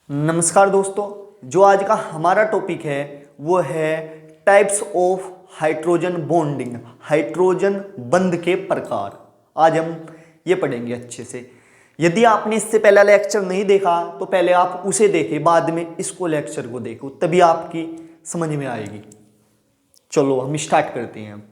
नमस्कार दोस्तों, जो आज का हमारा टॉपिक है वो है types of hydrogen bonding, hydrogen बंध के प्रकार। आज हम ये पढ़ेंगे अच्छे से। यदि आपने इससे पहला लेक्चर नहीं देखा तो पहले आप उसे देखें, बाद में इसको लेक्चर को देखो, तभी आपकी समझ में आएगी। चलो हम स्टार्ट करते हैं।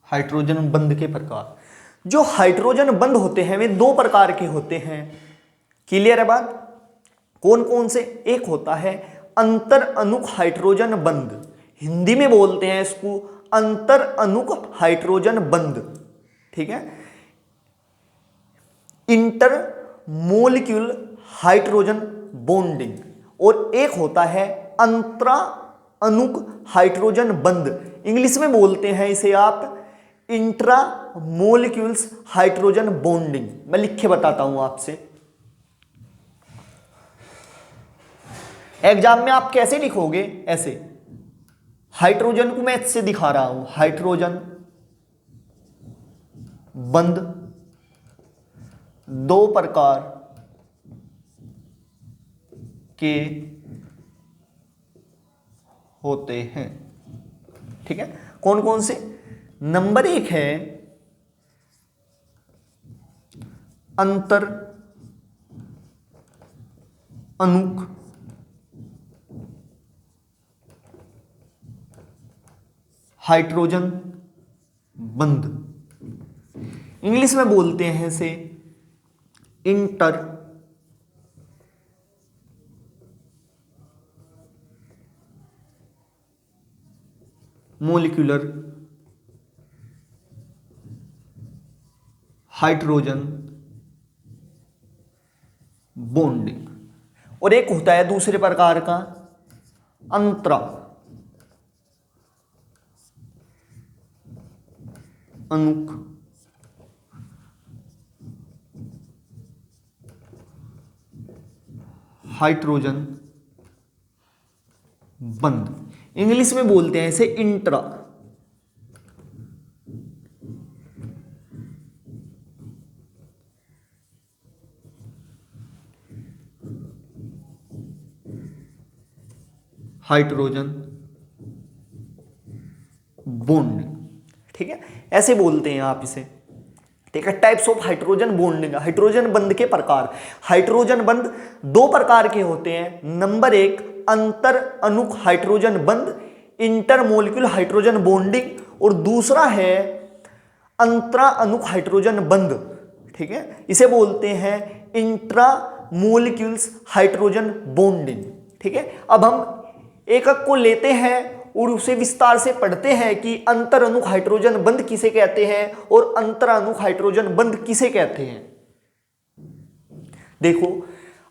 हाइड्रोजन बंध के प्रकार। जो हाइड्रोजन बंध होते हैं वे दो प्रकार के होते हैं। क्लियर है बात? कौन कौन से? एक होता है अंतर अणुक हाइड्रोजन बंध, हिंदी में बोलते हैं इसको अंतर अणुक हाइड्रोजन बंध। ठीक है, इंटर मोलिक्यूल हाइड्रोजन बॉन्डिंग। और एक होता है अंतरा अणुक हाइड्रोजन बंध, इंग्लिश में बोलते हैं इसे आप इंट्रा मोलिक्यूल्स हाइड्रोजन बॉन्डिंग। मैं लिख के बताता हूं आपसे। एग्जाम में आप कैसे लिखोगे? ऐसे, हाइड्रोजन को मैं इससे दिखा रहा हूं, हाइड्रोजन बंध दो प्रकार के होते हैं। ठीक है, कौन कौन से? नंबर एक है अंतर अणुक हाइड्रोजन बंध, इंग्लिश में बोलते हैं इसे इंटर मोलिक्यूलर हाइड्रोजन बॉन्डिंग। और एक होता है दूसरे प्रकार का अंतरा अणुक हाइड्रोजन बंध, इंग्लिश में बोलते हैं इसे इंट्रा हाइड्रोजन बॉन्डिंग। ठीक है, ऐसे बोलते हैं आप इसे। ठीक है, types of hydrogen bonding, hydrogen बंध के प्रकार। हाइड्रोजन बंध दो प्रकार के होते हैं। नंबर एक अंतर अणुक हाइड्रोजन बंध, इंटरमोलिक्यूल हाइड्रोजन बॉन्डिंग। और दूसरा है अंतरा अणुक हाइड्रोजन बंध। ठीक है, इसे बोलते हैं इंट्रा मोलिक्यूल्स हाइड्रोजन बॉन्डिंग। ठीक है, अब हम एक एक को लेते हैं और उसे विस्तार से पढ़ते हैं कि अंतर अणुक हाइड्रोजन बंध किसे कहते हैं और अंतर अणुक हाइड्रोजन बंध किसे कहते हैं। देखो,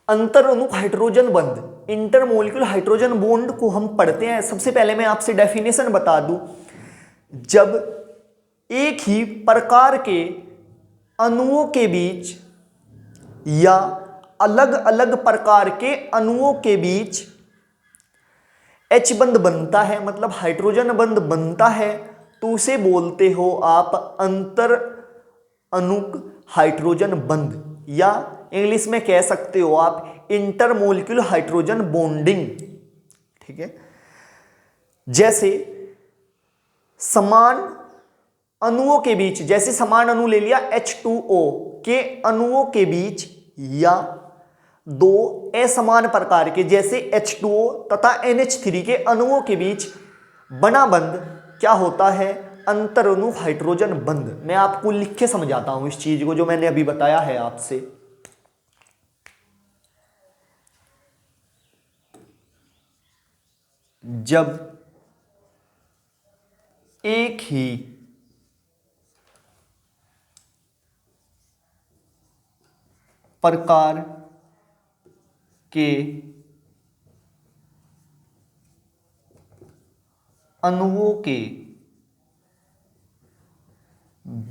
अंतर अणुक हाइड्रोजन बंध इंटरमोलिक्यूल हाइड्रोजन बॉन्ड को हम पढ़ते हैं। सबसे पहले मैं आपसे डेफिनेशन बता दूं। जब एक ही प्रकार के अणुओं के बीच या अलग अलग प्रकार के अणुओं के बीच H बंध बनता है, मतलब हाइड्रोजन बंध बनता है, तो उसे बोलते हो आप अंतर अणुक हाइड्रोजन बंध, या इंग्लिश में कह सकते हो आप इंटरमोलिक्यूल हाइड्रोजन बॉन्डिंग। ठीक है, जैसे समान अणुओं के बीच, जैसे समान अणु ले लिया H2O के अणुओं के बीच, या दो असमान प्रकार के जैसे H2O तथा NH3 के अणुओं के बीच बना बंध क्या होता है? अंतर अणु हाइड्रोजन बंध। मैं आपको लिख के समझाता हूं इस चीज को जो मैंने अभी बताया है आपसे। जब एक ही प्रकार के अणुओं के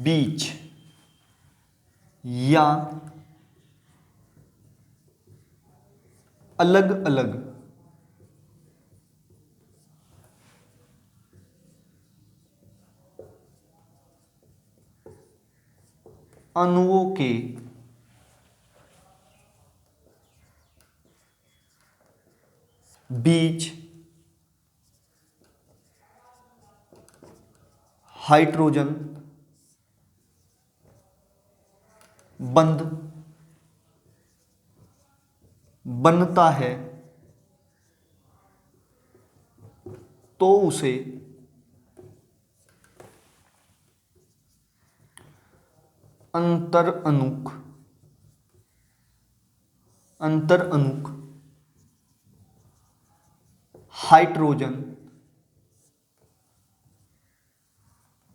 बीच या अलग अलग अणुओं के बीच हाइड्रोजन बंध बनता है तो उसे अंतरअणुक हाइड्रोजन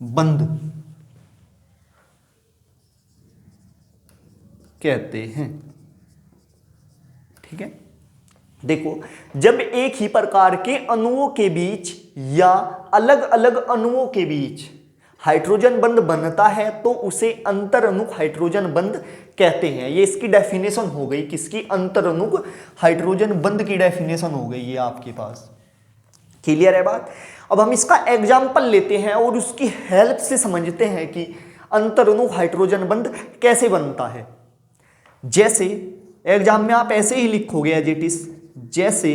बंध कहते हैं। ठीक है, देखो, जब एक ही प्रकार के अणुओं के बीच या अलग अलग अणुओं के बीच हाइड्रोजन बंध बनता है तो उसे अंतरअणुक हाइड्रोजन बंध कहते हैं। ये इसकी डेफिनेशन हो गई, किसकी? अंतरअणुक हाइड्रोजन बंध की डेफिनेशन हो गई ये आपके पास। क्लियर है बात? अब हम इसका एग्जाम्पल लेते हैं और उसकी हेल्प से समझते हैं कि अंतरअणुक हाइड्रोजन बंध कैसे बनता है। जैसे एग्जाम में आप ऐसे ही लिखोगे एज इट इज, जैसे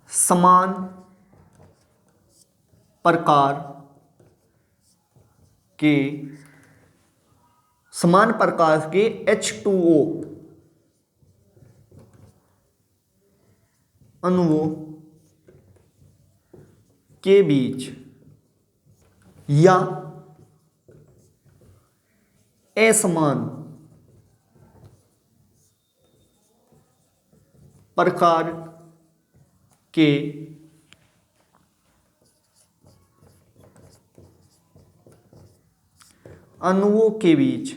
समान प्रकार के H2O अणुओं के बीच या असमान प्रकार के अणुओं के बीच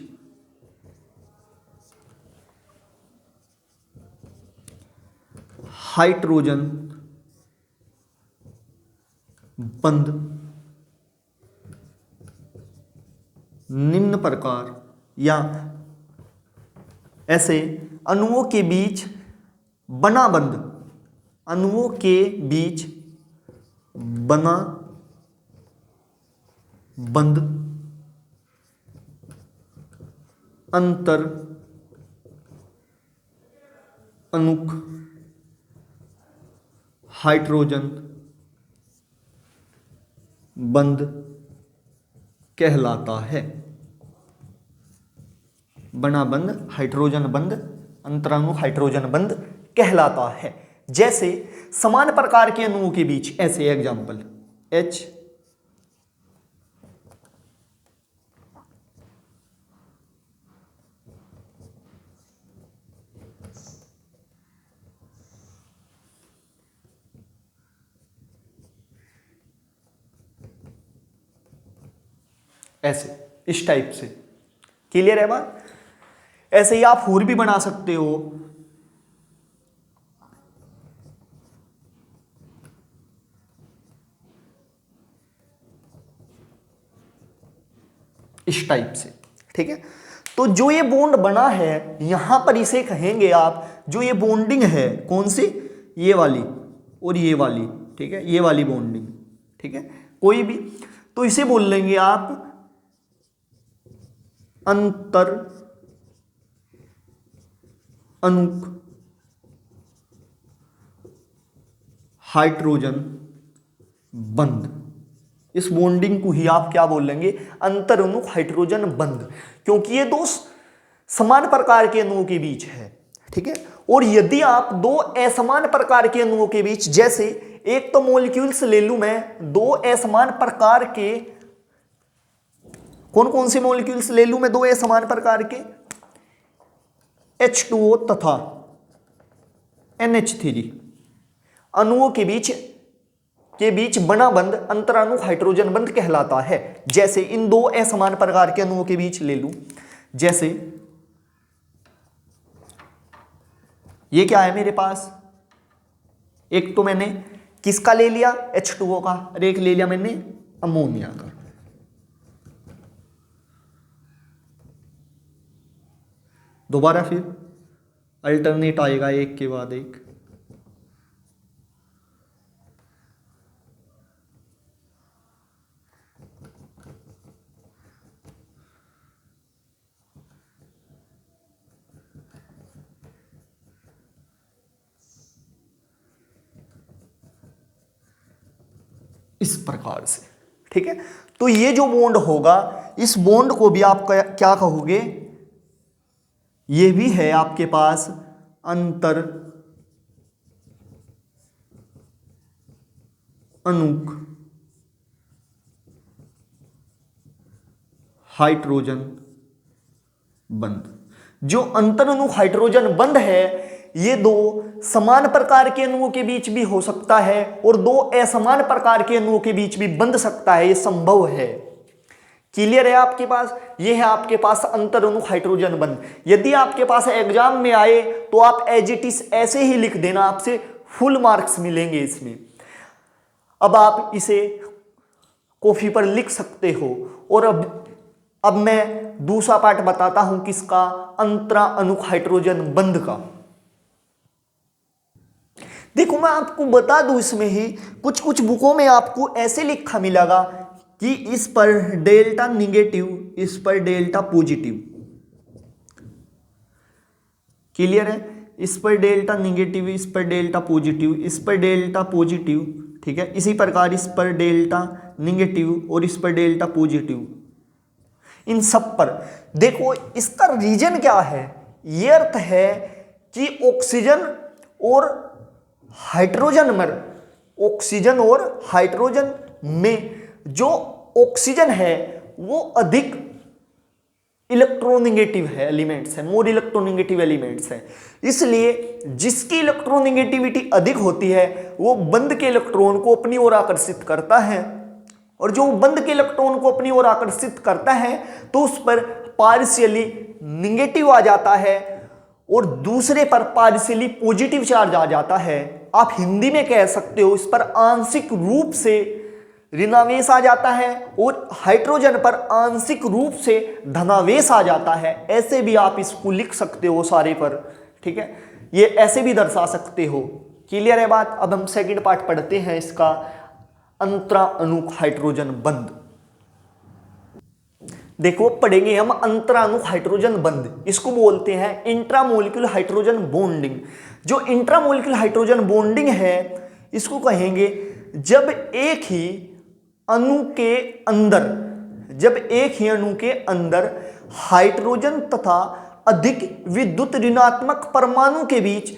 हाइड्रोजन बंध निम्न प्रकार, या ऐसे अणुओं के बीच बना बंध, अणुओं के बीच बना बंध अंतर अणुक हाइड्रोजन बंध कहलाता है। बना बंध हाइड्रोजन बंध अंतराणु हाइड्रोजन बंध कहलाता है। जैसे समान प्रकार के अणुओं के बीच, ऐसे एग्जांपल H ऐसे, इस टाइप से। क्लियर है बात? ऐसे ही आप और भी बना सकते हो। इस टाइप से। ठीक है, तो जो ये बॉन्ड बना है यहां पर इसे कहेंगे आप, जो ये बॉन्डिंग है कौन सी? ये वाली और ये वाली। ठीक है, ये वाली बॉन्डिंग। ठीक है, कोई भी, तो इसे बोल लेंगे आप अंतर अणुक हाइड्रोजन बंध। इस बॉन्डिंग को ही आप क्या बोल लेंगे? अंतरअणुक हाइड्रोजन बंध, क्योंकि ये दो समान प्रकार के अणुओं के बीच है। ठीक है, और यदि आप दो असमान प्रकार के अणुओं के बीच, जैसे एक तो मॉलिक्यूल्स ले लूं मैं, दो असमान प्रकार के, कौन कौन से मॉलिक्यूल्स ले लूं मैं दो असमान प्रकार के? H2O तथा NH3 अणुओं के बीच बना बंध अंतराणुक हाइड्रोजन बंध कहलाता है। जैसे इन दो असमान प्रकार के अणुओं के बीच ले लूं, जैसे ये क्या है मेरे पास, एक तो मैंने किसका ले लिया, H2O का, और एक ले लिया मैंने अमोनिया का। दोबारा फिर अल्टरनेट आएगा एक के बाद एक। इस प्रकार से, ठीक है। तो ये जो बॉन्ड होगा, इस बॉन्ड को भी आप क्या कहोगे, ये भी है आपके पास अंतर अणुक हाइड्रोजन बंध। जो अंतर अणुक हाइड्रोजन बंध है, ये दो समान प्रकार के अणुओं के बीच भी हो सकता है और दो असमान प्रकार के अणुओं के बीच भी बंध सकता है, ये संभव है। क्लियर है आपके पास, ये है आपके पास अंतर अणुक हाइड्रोजन बंध। यदि आपके पास एग्जाम में आए तो आप एज इट इज ऐसे ही लिख देना, आपसे फुल मार्क्स मिलेंगे इसमें। अब आप इसे कॉपी पर लिख सकते हो। और अब मैं दूसरा पार्ट बताता हूं किसका, अंतरा अणुक हाइड्रोजन बंध का। देखो मैं आपको बता दूं, इसमें ही कुछ कुछ बुकों में आपको ऐसे लिखा मिलेगा कि इस पर डेल्टा निगेटिव, इस पर डेल्टा पॉजिटिव। क्लियर है, इस पर डेल्टा निगेटिव, इस पर डेल्टा पॉजिटिव, इस पर डेल्टा पॉजिटिव, ठीक है। इसी प्रकार इस पर डेल्टा निगेटिव और इस पर डेल्टा पॉजिटिव। इन सब पर देखो, इसका रीजन क्या है, ये अर्थ है कि ऑक्सीजन और हाइड्रोजन में, ऑक्सीजन और हाइड्रोजन में जो ऑक्सीजन है वो अधिक इलेक्ट्रोनेगेटिव है एलिमेंट्स है, मोर इलेक्ट्रोनेगेटिव एलिमेंट्स है। इसलिए जिसकी इलेक्ट्रोनेगेटिविटी अधिक होती है वो बंध के इलेक्ट्रॉन को अपनी ओर आकर्षित करता है, और जो बंध के इलेक्ट्रॉन को अपनी ओर आकर्षित करता है तो उस पर पार्शियली निगेटिव आ जाता है और दूसरे पर पार्शियली पॉजिटिव चार्ज आ जाता है। आप हिंदी में कह सकते हो इस पर आंशिक रूप से ऋणावेश आ जाता है और हाइड्रोजन पर आंशिक रूप से धनावेश आ जाता है। ऐसे भी आप इसको लिख सकते हो सारे पर, ठीक है, ये ऐसे भी दर्शा सकते हो। क्लियर है बात। अब हम सेकंड पार्ट पढ़ते हैं इसका, अंतरा अणुक हाइड्रोजन बंध। देखो पढ़ेंगे हम अंतरा अणुक हाइड्रोजन बंध, इसको बोलते हैं इंट्रामोलिक्यूलर हाइड्रोजन बॉन्डिंग। जो इंट्रामोलिक्यूलर हाइड्रोजन बॉन्डिंग है इसको कहेंगे जब एक ही अणु के अंदर, जब एक ही अणु के अंदर हाइड्रोजन तथा अधिक विद्युत ऋणात्मक परमाणु के बीच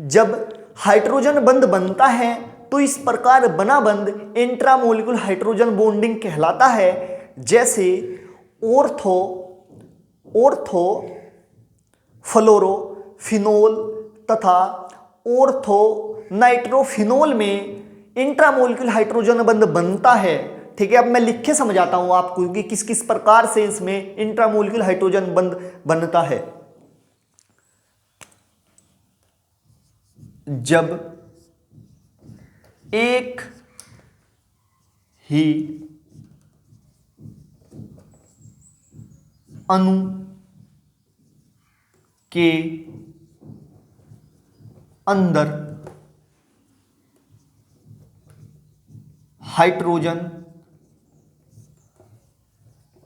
जब हाइड्रोजन बंध बनता है तो इस प्रकार बना बंध इंट्रामोलिक्यूलर हाइड्रोजन बॉन्डिंग कहलाता है। जैसे ऑर्थो फ्लोरो फिनोल तथा ऑर्थो नाइट्रोफिनोल में इंट्रामोलिक्यूलर हाइड्रोजन बंध बनता है, ठीक है। अब मैं लिख के समझाता हूं आपको कि किस किस प्रकार से इसमें इंट्रामोलिक्यूलर हाइड्रोजन बंध बनता है। जब एक ही अणु के अंदर हाइड्रोजन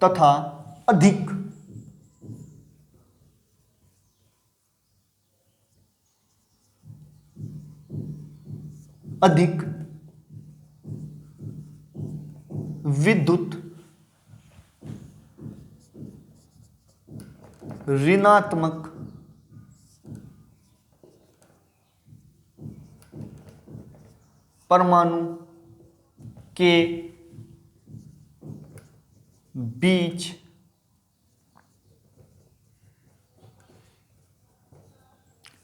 तथा अधिक विद्युत ऋणात्मक परमाणु के बीच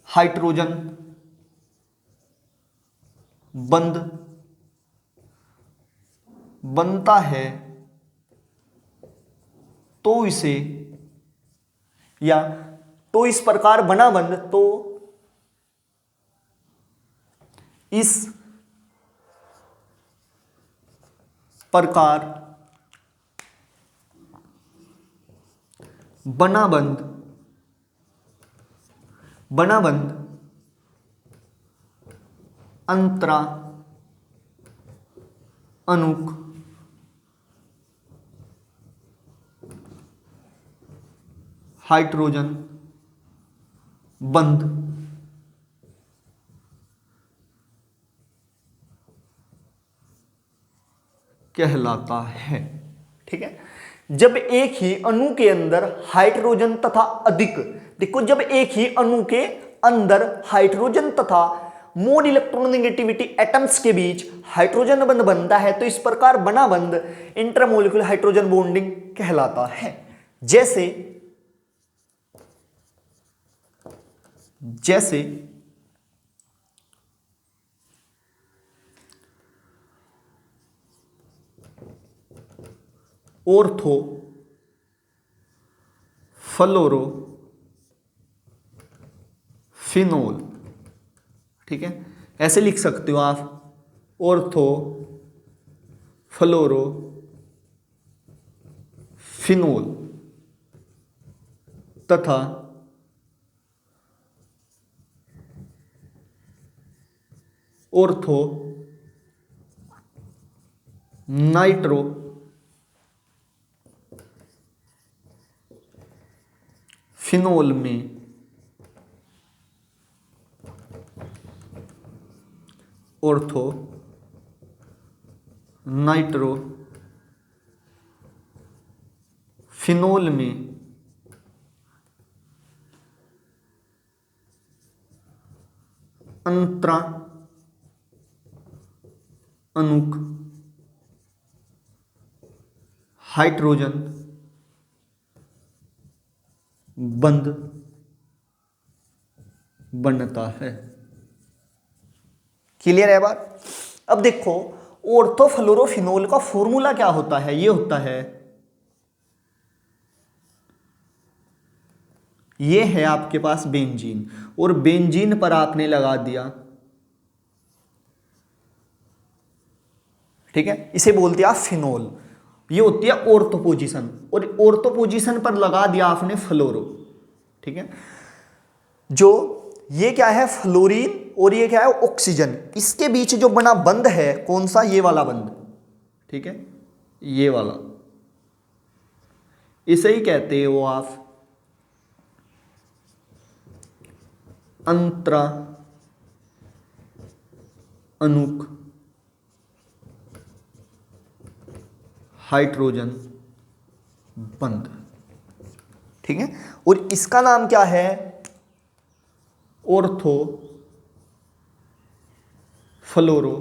हाइड्रोजन बंध बनता है तो इसे, या तो इस प्रकार बना बंध तो इस प्रकार बनाबंद अंतरा अणुक हाइड्रोजन बंध कहलाता है। ठीक है, जब एक ही अणु के अंदर हाइड्रोजन तथा अधिक, देखो जब एक ही अणु के अंदर हाइड्रोजन तथा मोर इलेक्ट्रोनेगेटिविटी एटम्स के बीच हाइड्रोजन बंध बनता है तो इस प्रकार बना बंध इंटरमोलिक्यूलर हाइड्रोजन बॉन्डिंग कहलाता है। जैसे ऑर्थो फ्लोरो फिनोल, ठीक है, ऐसे लिख सकते हो आप, ऑर्थो फ्लोरो फिनोल तथा ऑर्थो नाइट्रो फिनोल में ऑर्थो नाइट्रो फिनोल में अंतरा अणुक हाइड्रोजन बंध बनता है। क्लियर है बात? अब देखो ऑर्थोफ्लोरोफिनोल का फॉर्मूला क्या होता है, ये होता है, ये है आपके पास बेंजीन, और बेंजीन पर आपने लगा दिया, ठीक है, इसे बोलते हैं आप फिनोल, ये होती है ऑर्थो पोजीशन, और ऑर्थो पोजीशन पर लगा दिया आपने फ्लोरो। ठीक है, जो ये क्या है फ्लोरीन और ये क्या है ऑक्सीजन, इसके बीच जो बना बंध है कौन सा, ये वाला बंध, ठीक है, ये वाला, इसे ही कहते हो आप अंतरा अणुक हाइड्रोजन बंध। ठीक है, और इसका नाम क्या है, ऑर्थो फ्लोरो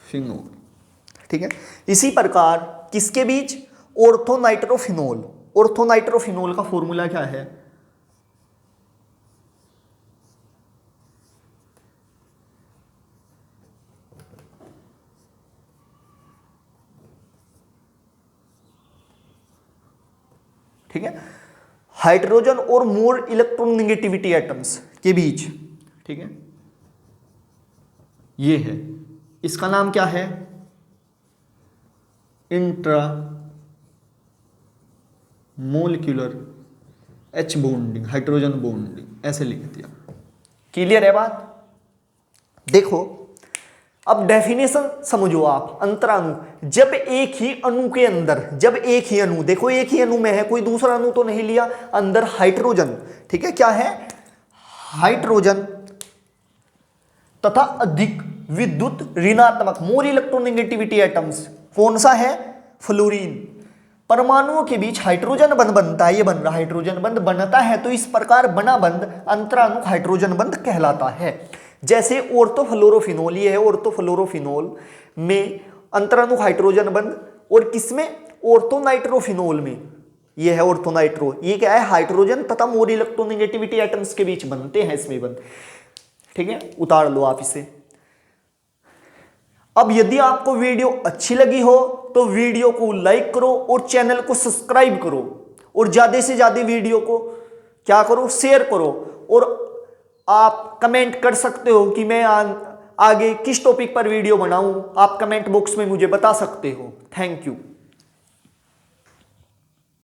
फिनोल। ठीक है, इसी प्रकार किसके बीच, ऑर्थोनाइट्रोफिनोल, ऑर्थोनाइट्रोफिनोल का फॉर्मूला क्या है, ठीक है, हाइड्रोजन और मोर इलेक्ट्रोनेगेटिविटी एटम्स के बीच, ठीक है, ये है, इसका नाम क्या है, intra molecular H bonding hydrogen bonding, ऐसे लिख दिया। क्लियर है बात? देखो अब डेफिनेशन समझो आप, अंतराणु, जब एक ही अणु के अंदर, जब एक ही अणु, देखो एक ही अणु में है, कोई दूसरा अणु तो नहीं लिया, अंदर हाइड्रोजन, ठीक है, क्या है हाइड्रोजन तथा अधिक विद्युत ऋणात्मक मोर इलेक्ट्रोनेगेटिविटी एटम्स, कौन सा है, फ्लोरीन, परमाणुओं के बीच हाइड्रोजन बंध बनता है, ये बन रहा हाइड्रोजन बंध बनता है, तो इस प्रकार बना बंध अंतराणु हाइड्रोजन बंध कहलाता है। जैसे ऑर्थोफ्लोरोफिनोल, ये है ऑर्थोफ्लोरोफिनोल में अंतराणु हाइड्रोजन बंध, और किसमें, ऑर्थोनाइट्रोफिनोल में, ये है ऑर्थोनाइट्रो, ये क्या है हाइड्रोजन तथा मोर इलेक्ट्रोनेगेटिविटी एटम्स के बीच बनते हैं इसमें बंध। ठीक है, उतार लो आप इसे। अब यदि आपको वीडियो अच्छी लगी हो तो वीडियो को लाइक करो और चैनल को सब्सक्राइब करो, और ज्यादा से ज्यादा वीडियो को क्या करो, शेयर करो। और आप कमेंट कर सकते हो कि मैं आगे किस टॉपिक पर वीडियो बनाऊं, आप कमेंट बॉक्स में मुझे बता सकते हो। Thank you.